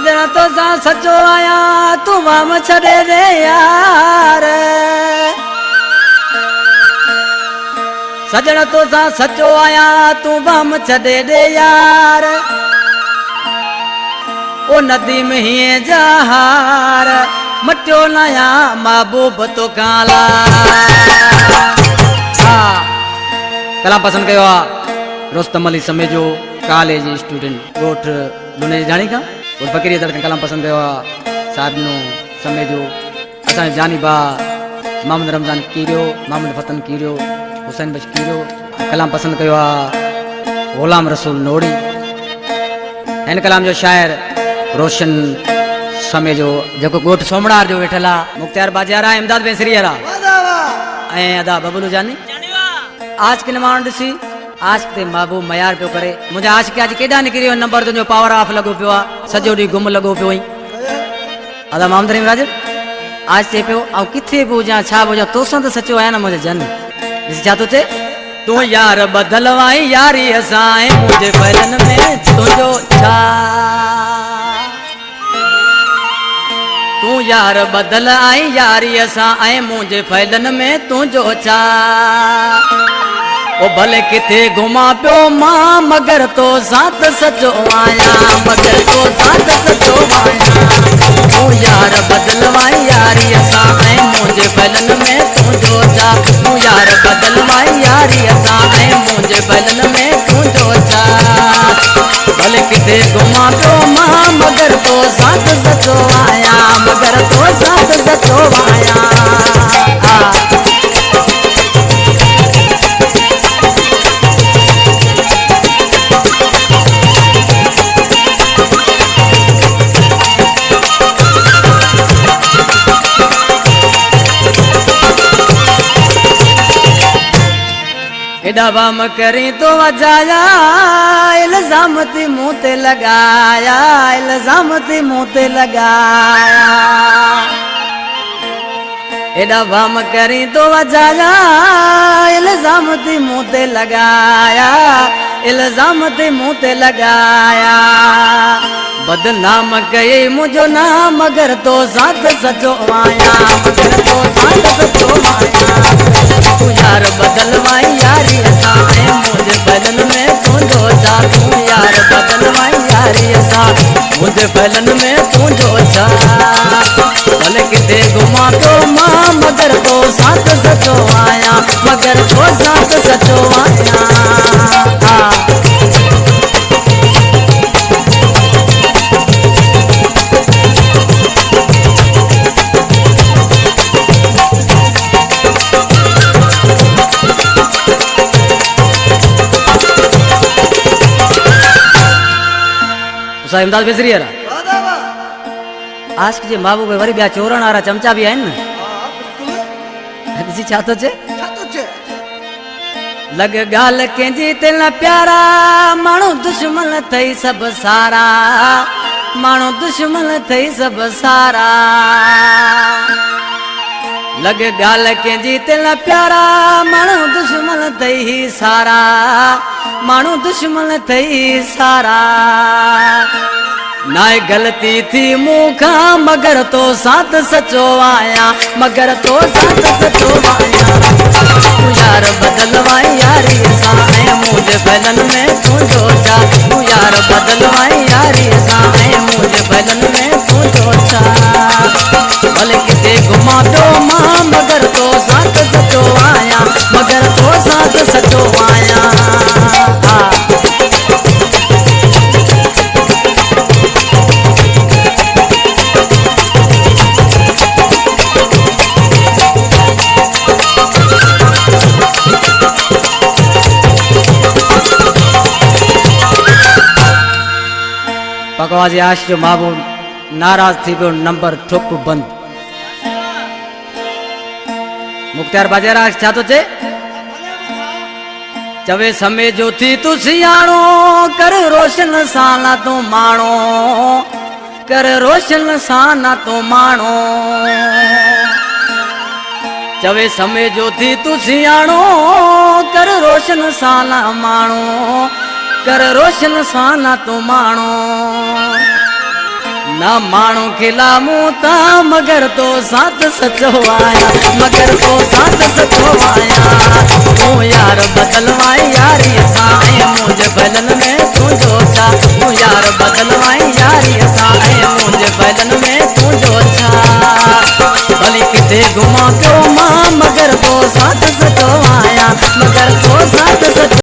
सजना तो सा सचो आया तू वाम छड़े रे यार। सजना तो सा सचो आया तू वाम छड़े रे यार। ओ नदी में ही जहार मटियो नया महबूब तो काला। कलाम पसंद कयो रोस्तम अली समेजो कॉलेज स्टूडेंट गोठ लुने जानी का और फकीरी दर कलाम पसंद कयो साहब नो समेजो असा जानी बा मोहम्मद रमजान कीरियो मोहम्मद फतन कीरियो हुसैन बश कीरियो कलाम पसंद कयो गुलाम रसूल नोड़ी इन कलाम जो शायर रोशन समेजो जो गोठ सोमनार जो वेठला मुख्तियार बाजारा इमदाद बेसरियारा ए अदा बबलू जानी आज के नमान सी आज के महबूब मयार पे करे मुझे आज के आज केडा निकरियो नंबर तो जो पावर ऑफ लगो पियो सजो डी गुम लगो पियो अदा मोहम्मद रहीम राज आज से पियो आ किथे बोजा छा बोजा तो संत सचो आया ना मुझे जन इस जातो चे तू यार बदलवाई यारी असाए मुझे फैलन में तुझो छा। तू यार बदल आई यारी असा आए मुझे फैलन में तुझो छा। ओ भले किथे घुमा पियो मां मगर तो साथ सचो आया मगर तो साथ सचो आया। तू यार बदलवाई यारी असा ऐ मुझे फैलन में तू जो जा। तू यार बदलवाई यारी असा ऐ मुझे फैलन में तू जो जा। भले किथे घुमा पियो मां मगर तो साथ सचो आया मगर तो साथ सचो आया। वाम करी तो वजाया इल्जाम ती मुँह ते लगाया इल्जाम ती मुँह ते लगाया। एडा वाम करी तो वजाया इल्जाम ती मुँह ते लगाया इल्जाम ती मुँह ते लगाया। बदनाम गए मुझो ना मगर तो साथ सचो आया मगर तो साथ सचो आया। तू यार बदलवाई यारी असा ऐ मुझे फैलन में तू जो जा। तू यार बदलवाई यारी असा मुझे फैलन में तू जो जा। भले किथे घुमा तो मां मगर तो साथ सचो आया मगर तो साथ सचो आया। इमदाद बेसरी आज के बाबू भाई वरी ब्या चोरण आ चमचा भी आइन किसी छातो छे लग गाल के जीते न प्यारा मानो दुश्मन थई सब सारा मानो दुश्मन थई सब सारा। लग गाल के जीते न प्यारा मानो दुश्मन थई सारा मानो दुश्मन थई सारा। नाय गलती थी मुखा मगर तो साथ सचो आया मगर तो साथ सचो आया। तू यार बदलवाई यारी असा ऐ मुझे फैलन में तू जो जा। तू यार बदलवाई यारी असा ऐ मुझे फैलन में तू जो जा। भले किथे घुमा दो मां मगर तो साथ सचो आया मगर तो साथ सचो आया। पकवाजी आश जो महबूब नाराज थी पियो नंबर ठोक बंद। मुख्तियार बाजारा छा तो चे चवे समय जो थी तू सियाणो कर रोशन साना तो माणो कर रोशन साना तो माणो। चवे समय जो थी तू सियाणो कर रोशन साना माणो कर रोशन साना तो माणो। ना मानो खिलामू ता मगर तो साथ सचो आया, मगर तो साथ सचो आया। तू यार बदलवाई यारी साए मुझे बैलन में तू जोचा, तू यार बदलवाई यारी साए मुझे बैलन में तू जोचा। भली किथे घुमा क्यों मां मगर तो साथ